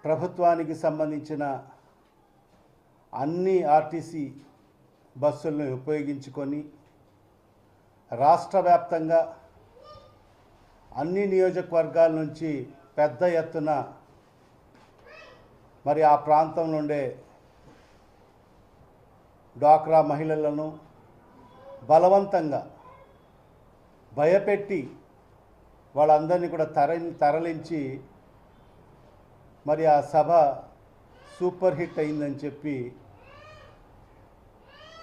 ప్రభుత్వానికి సంబంధించిన అన్ని ఆర్టీసీ బస్సులను ఉపయోగించుకొని రాష్ట్ర వ్యాప్తంగా అన్ని నియోజకవర్గాల నుంచి పెద్ద ఎత్తున మరి ఆ ప్రాంతంలో ఉండే డ్వాక్రా మహిళలను బలవంతంగా భయపెట్టి వాళ్ళందరినీ కూడా తరలించి మరి ఆ సభ సూపర్ హిట్ అయిందని చెప్పి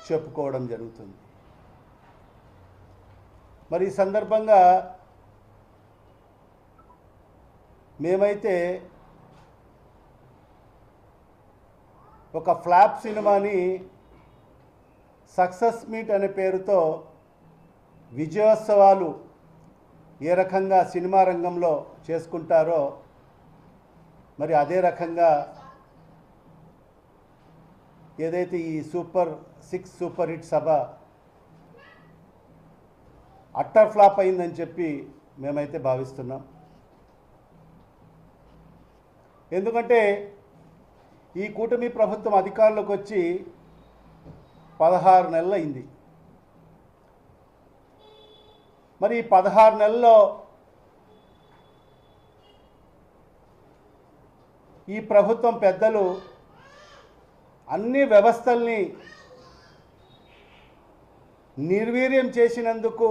చెప్పుకోవడం జరుగుతుంది. మరి ఈ సందర్భంగా మేమైతే ఒక ఫ్లాప్ సినిమాని సక్సెస్ మీట్ అనే పేరుతో విజయోత్సవాలు ఏ రకంగా సినిమా రంగంలో చేసుకుంటారో మరి అదే రకంగా ఏదైతే ఈ సూపర్ హిట్ సభ అట్టర్ ఫ్లాప్ అయిందని చెప్పి మేమైతే భావిస్తున్నాం. ఎందుకంటే ఈ కూటమి ప్రభుత్వం అధికారంలోకి వచ్చి 16 నెలలు అయింది. మరి ఈ 16 నెలల్లో ఈ ప్రభుత్వం పెద్దలు అన్ని వ్యవస్థల్ని నిర్వీర్యం చేసినందుకు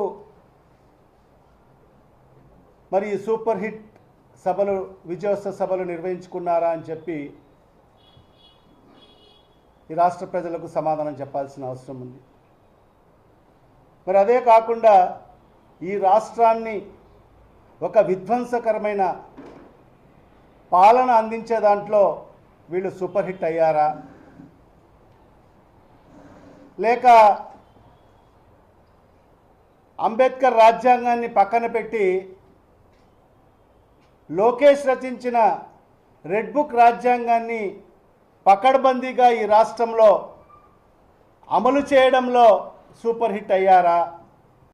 మరి ఈ సూపర్ హిట్ సభలు విజయోత్సవ సభలు నిర్వహించుకున్నారా అని చెప్పి ఈ రాష్ట్ర ప్రజలకు సమాధానం చెప్పాల్సిన అవసరం ఉంది. మరి అదే కాకుండా ఈ రాష్ట్రాన్ని ఒక విధ్వంసకరమైన పాలన అందించే దాంట్లో వీళ్ళు సూపర్ హిట్ అయ్యారా, లేక అంబేద్కర్ రాజ్యాంగాన్ని పక్కన పెట్టి లోకేష్ రచించిన రెడ్ బుక్ రాజ్యాంగాన్ని పకడ్బందీగా ఈ రాష్ట్రంలో అమలు చేయడంలో సూపర్ హిట్ అయ్యారా?